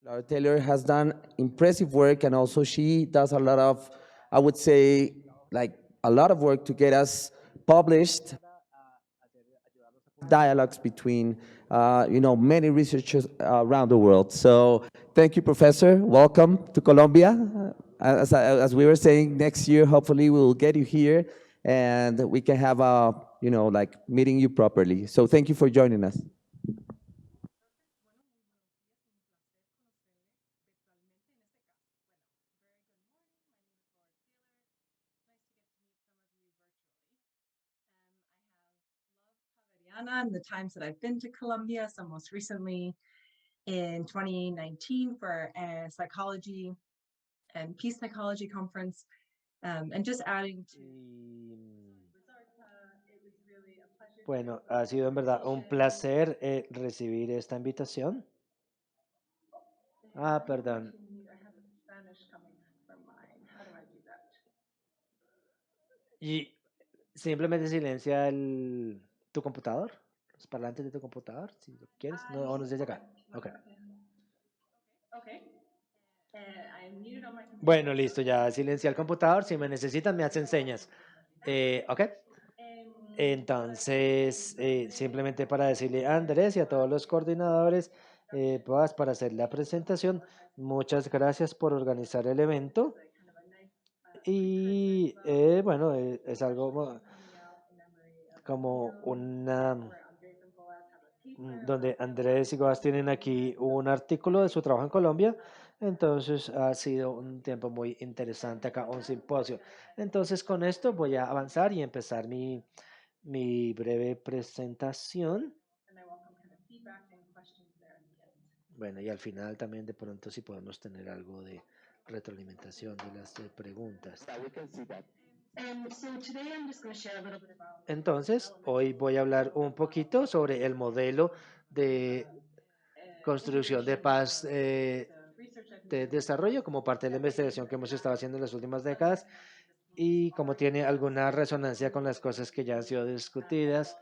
Laura Taylor has done impressive work, and also she does a lot of, I would say, like a lot of work to get us published dialogues between, many researchers around the world. So thank you, Professor. Welcome to Colombia. As we were saying, next year, hopefully we will get you here and we can have a, like meeting you properly. So thank you for joining us. And the times that I've been to Colombia, so most recently in 2019 for a psychology and peace psychology conference. And just adding to Bueno, ha sido en verdad un placer recibir esta invitación. Ah, perdón. Y simplemente silencia tu computador, los parlantes de tu computador, si lo quieres. No, o no es desde acá. Ok. Bueno, listo, ya silencia el computador. Si me necesitan, me hacen señas. Ok. Entonces, simplemente para decirle a Andrés y a todos los coordinadores, pues, para hacer la presentación, muchas gracias por organizar el evento. Y bueno, es algo como una donde Andrés y Goas tienen aquí un artículo de su trabajo en Colombia. Entonces ha sido un tiempo muy interesante acá, un simposio. Entonces con esto voy a avanzar y empezar mi breve presentación. Bueno, y al final también de pronto si podemos tener algo de retroalimentación de las preguntas. Entonces, hoy voy a hablar un poquito sobre el modelo de construcción de paz de desarrollo como parte de la investigación que hemos estado haciendo en las últimas décadas y cómo tiene alguna resonancia con las cosas que ya han sido discutidas,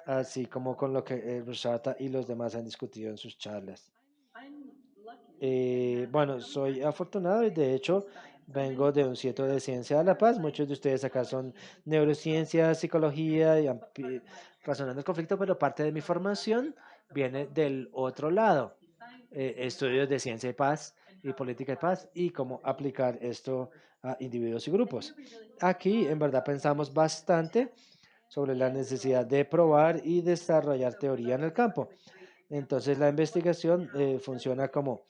así como con lo que Rushata y los demás han discutido en sus charlas. Bueno, soy afortunado y de hecho vengo de un sitio de ciencia de la paz. Muchos de ustedes acá son neurociencia, psicología y razonando el conflicto, pero parte de mi formación viene del otro lado. Estudios de ciencia y paz y política de paz y cómo aplicar esto a individuos y grupos. Aquí en verdad pensamos bastante sobre la necesidad de probar y desarrollar teoría en el campo. Entonces la investigación funciona como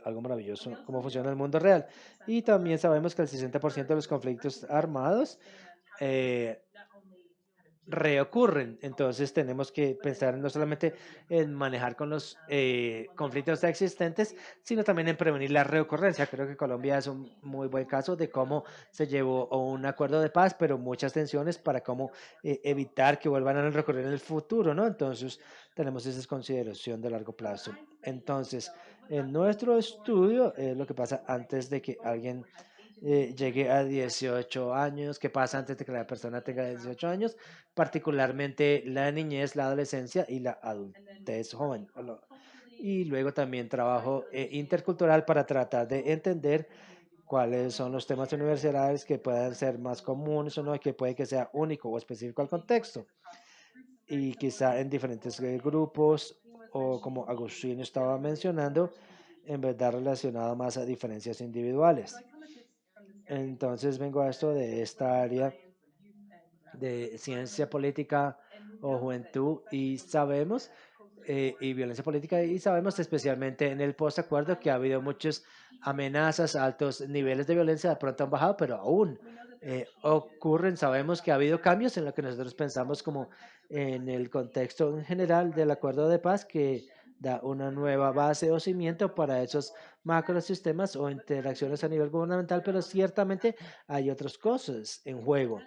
algo maravilloso, cómo funciona el mundo real. Y también sabemos que el 60% de los conflictos armados reocurren. Entonces tenemos que pensar no solamente en manejar con los conflictos existentes, sino también en prevenir la reocurrencia. Creo que Colombia es un muy buen caso de cómo se llevó a un acuerdo de paz, pero muchas tensiones para cómo evitar que vuelvan a recurrir en el futuro, ¿no? Entonces tenemos esa consideración de largo plazo. Entonces, en nuestro estudio, lo que pasa antes de que alguien llegue a 18 años, qué pasa antes de que la persona tenga 18 años, particularmente la niñez, la adolescencia y la adultez joven. Y luego también trabajo intercultural para tratar de entender cuáles son los temas universitarios que puedan ser más comunes o no, que puede que sea único o específico al contexto. Y quizá en diferentes grupos o como Agustín estaba mencionando, en verdad relacionado más a diferencias individuales. Entonces vengo a esto de esta área de ciencia política o juventud y sabemos, y violencia política, y sabemos especialmente en el postacuerdo que ha habido muchas amenazas, altos niveles de violencia, de pronto han bajado, pero aún ocurren, sabemos que ha habido cambios en lo que nosotros pensamos como en el contexto en general del acuerdo de paz que da una nueva base o cimiento para esos macrosistemas o interacciones a nivel gubernamental, pero ciertamente hay otras cosas en juego.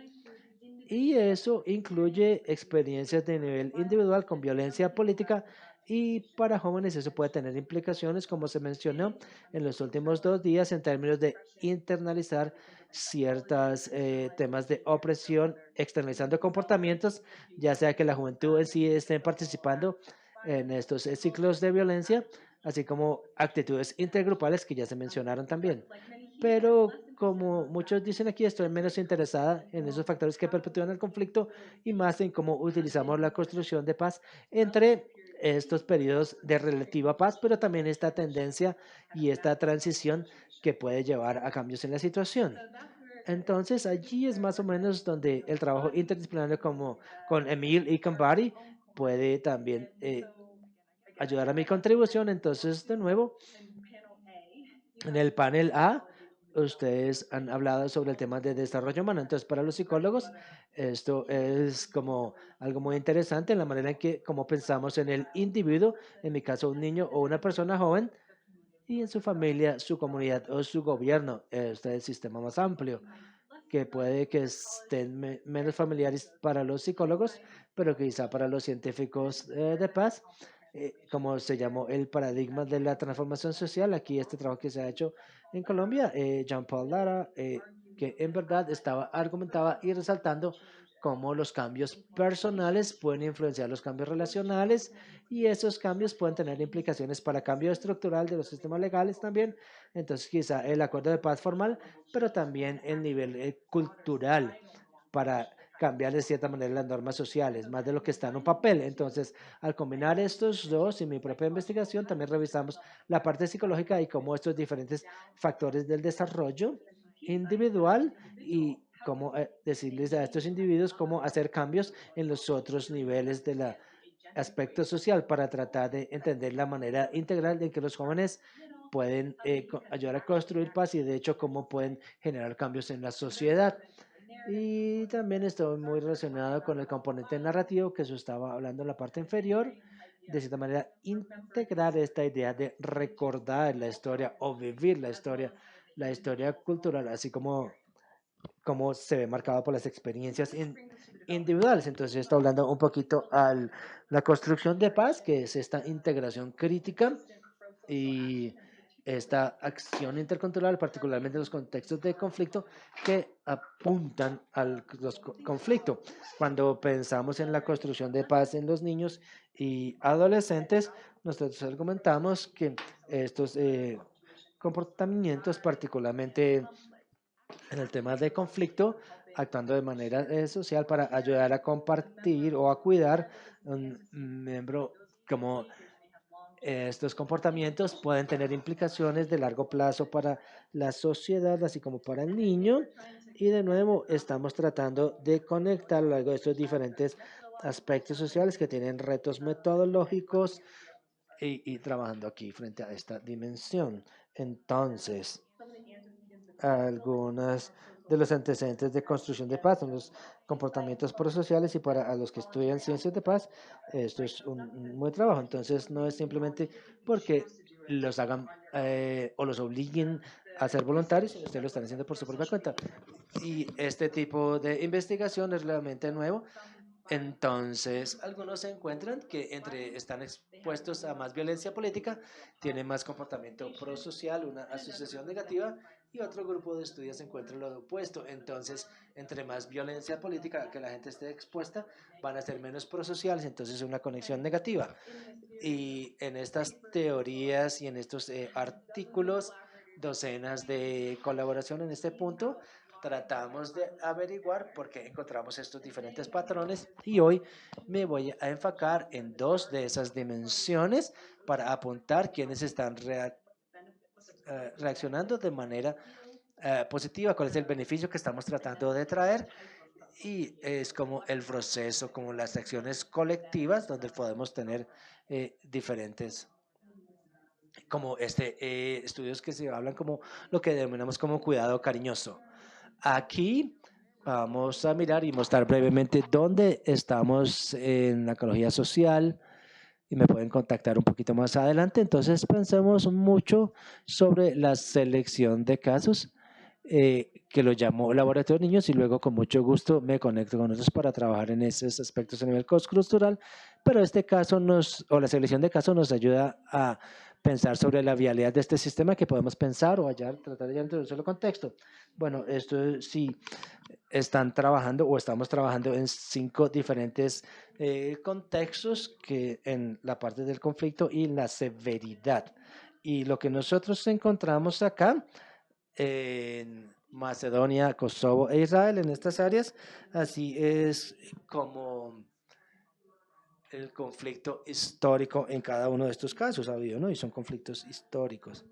Y eso incluye experiencias de nivel individual con violencia política y para jóvenes eso puede tener implicaciones, como se mencionó en los últimos 2 días, en términos de internalizar ciertos temas de opresión, externalizando comportamientos, ya sea que la juventud en sí esté participando en estos ciclos de violencia, así como actitudes intergrupales que ya se mencionaron también. Pero como muchos dicen aquí, estoy menos interesada en esos factores que perpetúan el conflicto y más en cómo utilizamos la construcción de paz entre estos periodos de relativa paz, pero también esta tendencia y esta transición que puede llevar a cambios en la situación. Entonces, allí es más o menos donde el trabajo interdisciplinario como con Emil y con Barry puede también ayudar a mi contribución. Entonces, de nuevo, en el panel A, ustedes han hablado sobre el tema de desarrollo humano. Entonces, para los psicólogos, esto es como algo muy interesante en la manera en que, como pensamos en el individuo, en mi caso, un niño o una persona joven, y en su familia, su comunidad o su gobierno. Este es el sistema más amplio que puede que estén menos familiares para los psicólogos, pero quizá para los científicos de paz, como se llamó el paradigma de la transformación social. Aquí este trabajo que se ha hecho en Colombia, Jean-Paul Lara, que en verdad argumentaba y resaltando cómo los cambios personales pueden influenciar los cambios relacionales y esos cambios pueden tener implicaciones para cambio estructural de los sistemas legales también. Entonces, quizá el acuerdo de paz formal, pero también el nivel cultural para cambiar de cierta manera las normas sociales, más de lo que está en un papel. Entonces, al combinar estos dos y mi propia investigación, también revisamos la parte psicológica y cómo estos diferentes factores del desarrollo individual y cómo decirles a estos individuos cómo hacer cambios en los otros niveles del aspecto social para tratar de entender la manera integral en que los jóvenes pueden ayudar a construir paz y de hecho cómo pueden generar cambios en la sociedad. Y también estoy muy relacionado con el componente narrativo, que eso estaba hablando en la parte inferior, de cierta manera integrar esta idea de recordar la historia o vivir la historia cultural, así como se ve marcado por las experiencias individuales. Entonces, está hablando un poquito a la construcción de paz, que es esta integración crítica y esta acción intercultural, particularmente en los contextos de conflicto que apuntan al conflicto. Cuando pensamos en la construcción de paz en los niños y adolescentes, nosotros argumentamos que estos comportamientos, particularmente en el tema de conflicto, actuando de manera social para ayudar a compartir o a cuidar un miembro como estos comportamientos pueden tener implicaciones de largo plazo para la sociedad, así como para el niño. Y de nuevo, estamos tratando de conectar luego estos diferentes aspectos sociales que tienen retos metodológicos y trabajando aquí frente a esta dimensión. Entonces, algunas de los antecedentes de construcción de paz son los comportamientos prosociales y para a los que estudian ciencias de paz, esto es un buen trabajo. Entonces, no es simplemente porque los hagan o los obliguen a ser voluntarios, sino ustedes lo están haciendo por su propia cuenta. Y este tipo de investigación es realmente nuevo. Entonces, algunos se encuentran que están expuestos a más violencia política, tienen más comportamiento prosocial, una asociación negativa, y otro grupo de estudios se encuentra lo opuesto. Entonces, entre más violencia política que la gente esté expuesta, van a ser menos prosociales, entonces una conexión negativa. Y en estas teorías y en estos artículos, docenas de colaboración en este punto, tratamos de averiguar por qué encontramos estos diferentes patrones y hoy me voy a enfocar en dos de esas dimensiones para apuntar quiénes están reaccionando de manera positiva, cuál es el beneficio que estamos tratando de traer y es como el proceso, como las acciones colectivas donde podemos tener diferentes como estudios que se hablan como lo que denominamos como cuidado cariñoso. Aquí vamos a mirar y mostrar brevemente dónde estamos en la ecología social y me pueden contactar un poquito más adelante. Entonces pensemos mucho sobre la selección de casos que lo llamo laboratorio de niños y luego con mucho gusto me conecto con otros para trabajar en esos aspectos a nivel cross-cultural, pero este caso o la selección de casos nos ayuda a pensar sobre la vialidad de este sistema que podemos pensar o hallar, tratar de hallar dentro de un solo contexto. Bueno, esto sí están trabajando o estamos trabajando en 5 diferentes contextos que en la parte del conflicto y la severidad. Y lo que nosotros encontramos acá en Macedonia, Kosovo e Israel, en estas áreas, así es como el conflicto histórico en cada uno de estos casos ha habido, ¿no? Y son conflictos históricos.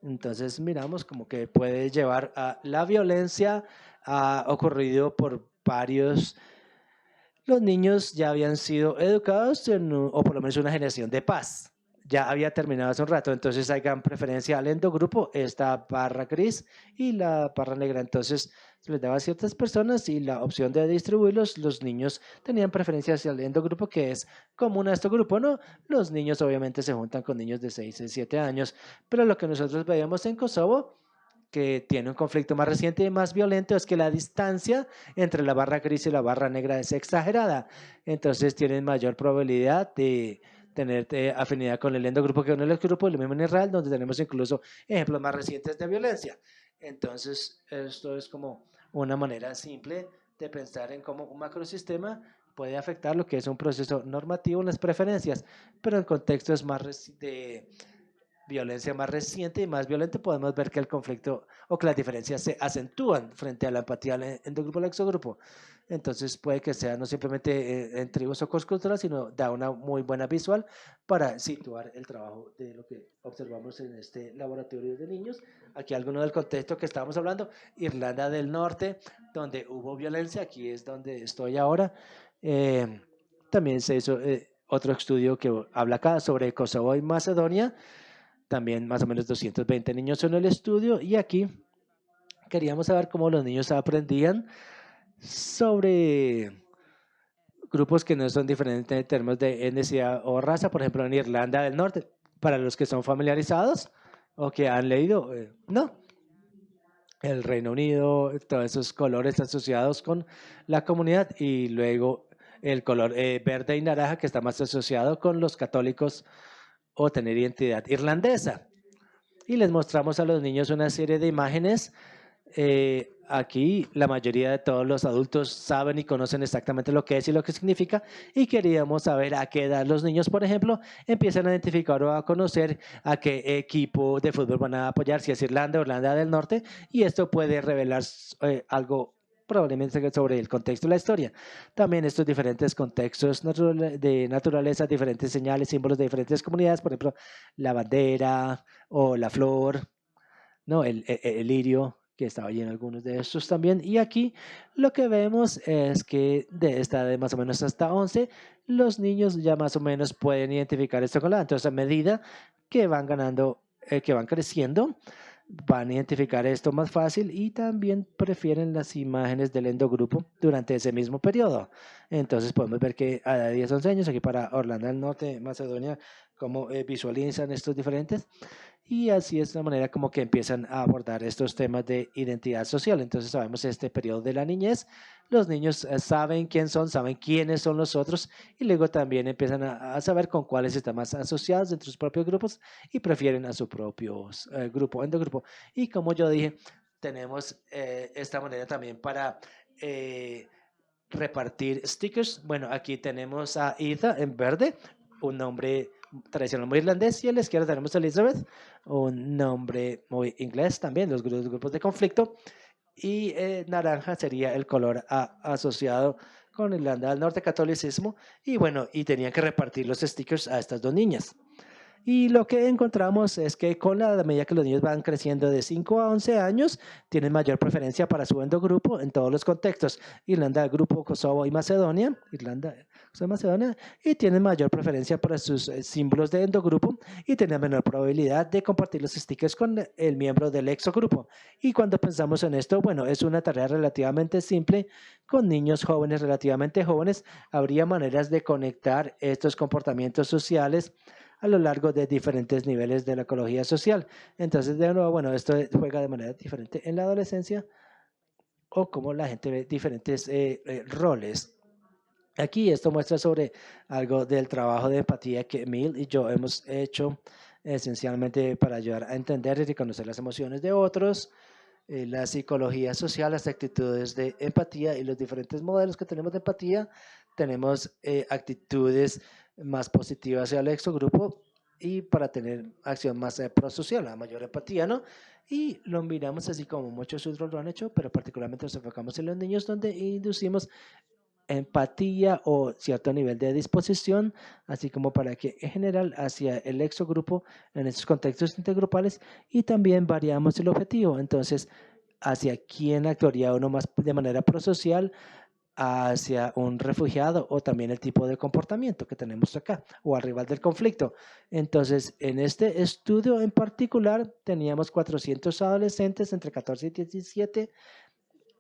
Entonces miramos como que puede llevar a la violencia, ha ocurrido por varios, los niños ya habían sido educados o por lo menos una generación de paz. Ya había terminado hace un rato, entonces hay gran preferencia al endogrupo, esta barra gris y la barra negra. Entonces se les daba a ciertas personas y la opción de distribuirlos, los niños tenían preferencia hacia el endogrupo, que es común a este grupo, ¿no? Los niños obviamente se juntan con niños de 6 y 7 años, pero lo que nosotros veíamos en Kosovo, que tiene un conflicto más reciente y más violento, es que la distancia entre la barra gris y la barra negra es exagerada. Entonces tienen mayor probabilidad de tener afinidad con el endogrupo que con el grupo, el mismo en Israel, donde tenemos incluso ejemplos más recientes de violencia. Entonces, esto es como una manera simple de pensar en cómo un macrosistema puede afectar lo que es un proceso normativo en las preferencias, pero en contextos más de violencia más reciente y más violenta, podemos ver que el conflicto o que las diferencias se acentúan frente a la empatía endogrupo o exogrupo. Entonces puede que sea no simplemente en tribus o cosculturas, sino da una muy buena visual para situar el trabajo de lo que observamos en este laboratorio de niños. Aquí alguno del contexto que estábamos hablando, Irlanda del Norte, donde hubo violencia, aquí es donde estoy ahora. También se hizo otro estudio que habla acá sobre Kosovo y Macedonia, también más o menos 220 niños en el estudio, y aquí queríamos saber cómo los niños aprendían sobre grupos que no son diferentes en términos de etnicidad o raza. Por ejemplo, en Irlanda del Norte, para los que son familiarizados o que han leído, no. El Reino Unido, todos esos colores asociados con la comunidad, y luego el color verde y naranja, que está más asociado con los católicos o tener identidad irlandesa. Y les mostramos a los niños una serie de imágenes. Aquí la mayoría de todos los adultos saben y conocen exactamente lo que es y lo que significa, y queríamos saber a qué edad los niños, por ejemplo, empiezan a identificar o a conocer a qué equipo de fútbol van a apoyar, si es Irlanda o Irlanda del Norte, y esto puede revelar algo probablemente sobre el contexto de la historia. También estos diferentes contextos de naturaleza, diferentes señales, símbolos de diferentes comunidades, por ejemplo, la bandera o la flor, ¿no? El lirio, que estaba allí en algunos de estos también. Y aquí lo que vemos es que de esta de más o menos hasta 11, los niños ya más o menos pueden identificar esto con la edad. Entonces, a medida que van ganando, que van creciendo, van a identificar esto más fácil, y también prefieren las imágenes del endogrupo durante ese mismo periodo. Entonces podemos ver que a 10, 11 años, aquí para Irlanda del Norte, Macedonia, cómo visualizan estos diferentes. Y así es la manera como que empiezan a abordar estos temas de identidad social. Entonces sabemos este periodo de la niñez, los niños saben quién son, saben quiénes son los otros, y luego también empiezan a saber con cuáles están más asociados dentro de sus propios grupos y prefieren a su propio grupo, endogrupo. Y como yo dije, tenemos esta manera también para repartir stickers. Bueno, aquí tenemos a Ida en verde, un nombre tradicional muy irlandés, y a la izquierda tenemos a Elizabeth, un nombre muy inglés también, los grupos de conflicto, y naranja sería el color asociado con Irlanda del Norte, catolicismo, y bueno, y tenían que repartir los stickers a estas dos niñas. Y lo que encontramos es que con la medida que los niños van creciendo de 5 a 11 años, tienen mayor preferencia para su endogrupo en todos los contextos. Irlanda, grupo, Kosovo y Macedonia, Irlanda, Kosovo y Macedonia, y tienen mayor preferencia para sus símbolos de endogrupo, y tienen menor probabilidad de compartir los stickers con el miembro del exogrupo. Y cuando pensamos en esto, bueno, es una tarea relativamente simple. Con niños jóvenes, relativamente jóvenes, habría maneras de conectar estos comportamientos sociales a lo largo de diferentes niveles de la ecología social. Entonces, de nuevo, bueno, esto juega de manera diferente en la adolescencia, o cómo la gente ve diferentes roles. Aquí esto muestra sobre algo del trabajo de empatía que Emil y yo hemos hecho esencialmente para ayudar a entender y reconocer las emociones de otros, la psicología social, las actitudes de empatía y los diferentes modelos que tenemos de empatía. Tenemos actitudes más positivas hacia el exogrupo y para tener acción más prosocial, la mayor empatía, ¿no? Y lo miramos así como muchos otros lo han hecho, pero particularmente nos enfocamos en los niños, donde inducimos empatía o cierto nivel de disposición, así como para que en general hacia el exogrupo en estos contextos intergrupales, y también variamos el objetivo. Entonces, hacia quién actuaría uno más de manera prosocial, hacia un refugiado o también el tipo de comportamiento que tenemos acá o al rival del conflicto. Entonces, en este estudio en particular teníamos 400 adolescentes entre 14 y 17.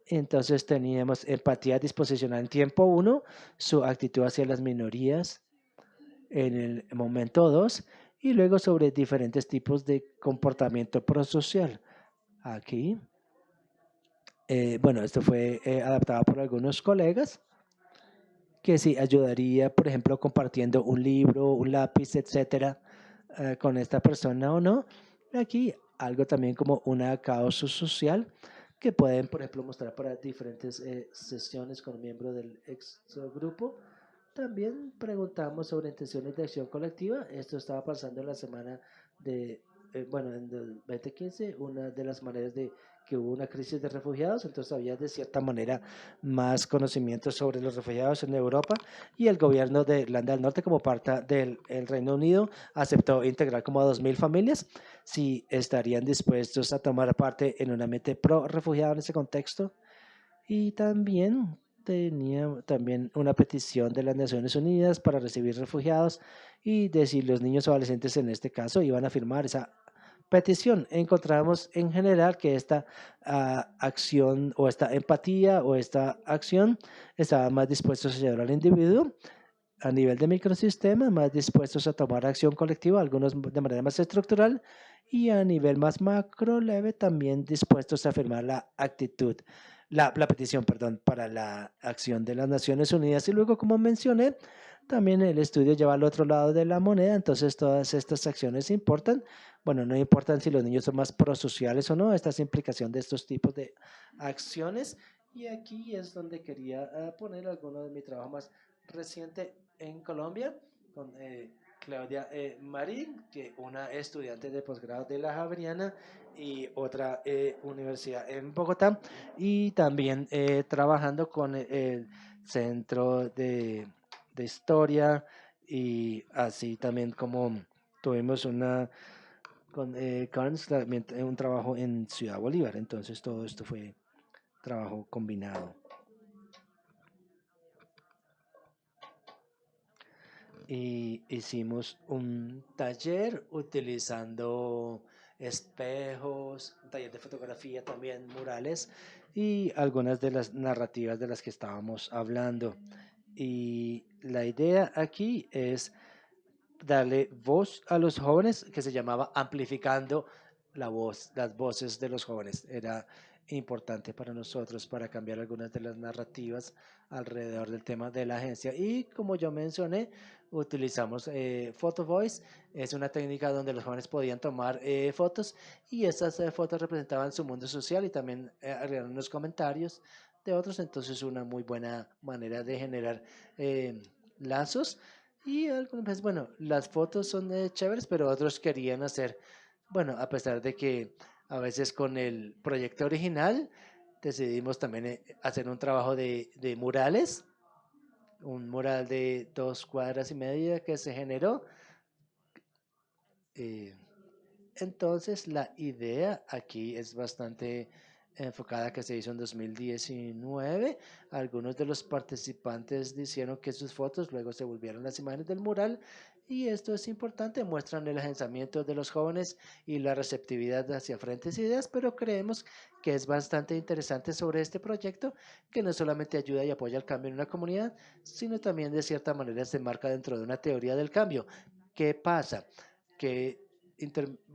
Entonces teníamos empatía disposicional en tiempo 1, su actitud hacia las minorías en el momento 2 y luego sobre diferentes tipos de comportamiento prosocial. Aquí, bueno, esto fue adaptado por algunos colegas que sí ayudaría, por ejemplo, compartiendo un libro, un lápiz, etcétera, con esta persona o no. Aquí algo también como una causa social que pueden, por ejemplo, mostrar para diferentes sesiones con un miembro del exogrupo. También preguntamos sobre intenciones de acción colectiva. Esto estaba pasando en la semana de, bueno, en el 2015, una de las maneras de que hubo una crisis de refugiados, entonces había de cierta manera más conocimiento sobre los refugiados en Europa y el gobierno de Irlanda del Norte como parte del el Reino Unido aceptó integrar como a 2.000 familias si estarían dispuestos a tomar parte en un ambiente pro refugiado en ese contexto. Y también tenía también una petición de las Naciones Unidas para recibir refugiados y de si los niños o adolescentes en este caso iban a firmar esa petición. Encontramos en general que esta acción o esta empatía o esta acción estaba más dispuestos a ayudar al individuo a nivel de microsistema, más dispuestos a tomar acción colectiva, algunos de manera más estructural, y a nivel más macro leve también dispuestos a firmar la actitud, la petición, perdón, para la acción de las Naciones Unidas. Y luego, como mencioné, también el estudio lleva al otro lado de la moneda, entonces todas estas acciones importan. Bueno, no importan si los niños son más prosociales o no, esta es implicación de estos tipos de acciones. Y aquí es donde quería poner alguno de mi trabajo más reciente en Colombia con Claudia Marín, que una estudiante de posgrado de la Javeriana y otra universidad en Bogotá, y también trabajando con el Centro de Historia y así también como tuvimos una con Carnes, también un trabajo en Ciudad Bolívar, entonces todo esto fue trabajo combinado. Y hicimos un taller utilizando espejos, un taller de fotografía también, murales y algunas de las narrativas de las que estábamos hablando. Y la idea aquí es darle voz a los jóvenes, que se llamaba Amplificando la voz, las voces de los jóvenes. Era importante para nosotros para cambiar algunas de las narrativas alrededor del tema de la agencia. Y como yo mencioné, utilizamos Photo Voice. Es una técnica donde los jóvenes podían tomar fotos y esas fotos representaban su mundo social y también agregaron unos comentarios de otros. Entonces, una muy buena manera de generar lazos. Y algunas veces, bueno, las fotos son chéveres, pero otros querían hacer, bueno, a pesar de que a veces con el proyecto original decidimos también hacer un trabajo de murales, un mural de 2 cuadras y media que se generó. eh, entonces, la idea aquí es bastante enfocada que se hizo en 2019. Algunos de los participantes dijeron que sus fotos luego se volvieron las imágenes del mural y esto es importante, muestran el agenciamiento de los jóvenes y la receptividad hacia frentes ideas, pero creemos que es bastante interesante sobre este proyecto que no solamente ayuda y apoya el cambio en una comunidad, sino también de cierta manera se marca dentro de una teoría del cambio. ¿Qué pasa? Que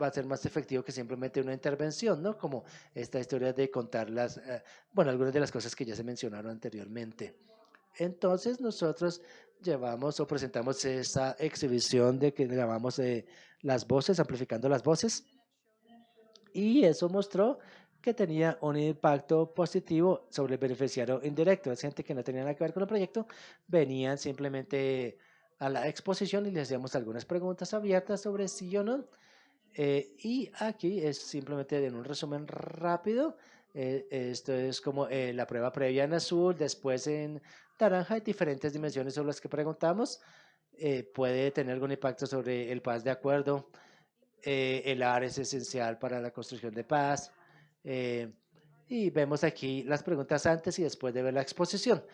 va a ser más efectivo que simplemente una intervención, ¿no? Como esta historia de contar bueno, algunas de las cosas que ya se mencionaron anteriormente. Entonces nosotros llevamos o presentamos esa exhibición de que llamamos las voces, amplificando las voces, y eso mostró que tenía un impacto positivo sobre el beneficiario indirecto. Es gente que no tenía nada que ver con el proyecto, venían simplemente a la exposición y les hacíamos algunas preguntas abiertas sobre sí o no. Y aquí es simplemente en un resumen rápido. Esto es como la prueba previa en azul, después en naranja, hay diferentes dimensiones sobre las que preguntamos. Puede tener algún impacto sobre el paz de acuerdo. El AR es esencial para la construcción de paz. eh, y vemos aquí las preguntas antes y después de ver la exposición.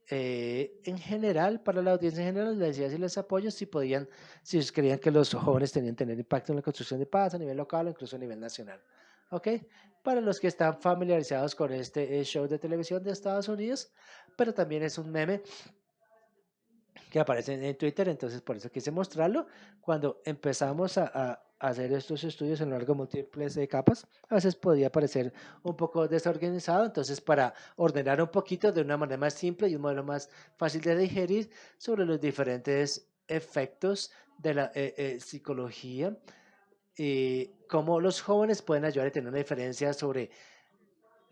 En general, para la audiencia en general, les decía si les apoyo, si podían, si creían que los jóvenes tenían tener impacto en la construcción de paz a nivel local o incluso a nivel nacional. ¿Ok? Para los que están familiarizados con este show de televisión de Estados Unidos, pero también es un meme que aparecen en Twitter, entonces por eso quise mostrarlo. Cuando empezamos a hacer estos estudios en largo múltiples capas, a veces podía parecer un poco desorganizado, entonces para ordenar un poquito de una manera más simple y un modelo más fácil de digerir sobre los diferentes efectos de la psicología, cómo los jóvenes pueden ayudar a tener una diferencia sobre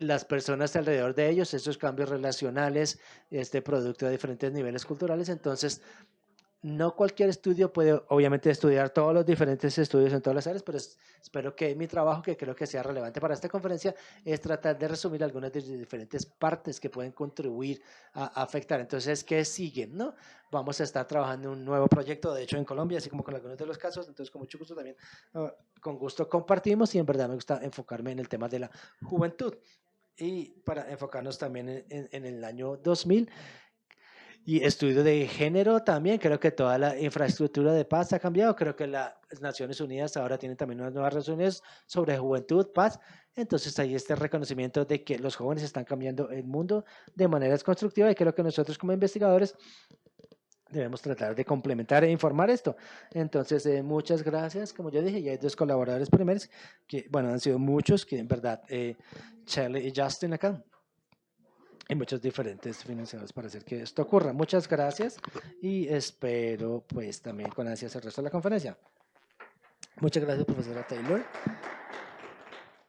las personas alrededor de ellos, estos cambios relacionales, este producto de diferentes niveles culturales. Entonces, no cualquier estudio puede, obviamente, estudiar todos los diferentes estudios en todas las áreas, pero espero que mi trabajo, que creo que sea relevante para esta conferencia, es tratar de resumir algunas de las diferentes partes que pueden contribuir a afectar. Entonces, ¿qué sigue? ¿No? Vamos a estar trabajando en un nuevo proyecto, de hecho, en Colombia, así como con algunos de los casos. Entonces, con mucho gusto también, con gusto compartimos, y en verdad me gusta enfocarme en el tema de la juventud. Y para enfocarnos también en el año 2000 y estudio de género también, creo que toda la infraestructura de paz ha cambiado, creo que las Naciones Unidas ahora tienen también unas nuevas resoluciones sobre juventud, paz, entonces hay este reconocimiento de que los jóvenes están cambiando el mundo de maneras constructivas, y creo que nosotros como investigadores debemos tratar de complementar e informar esto. Entonces, muchas gracias. Como yo dije, ya hay dos colaboradores primeros, que, bueno, han sido muchos, que en verdad, Charlie y Justin acá, y muchos diferentes financiadores para hacer que esto ocurra. Muchas gracias y espero pues también con ansias el resto de la conferencia. Muchas gracias, profesora Taylor.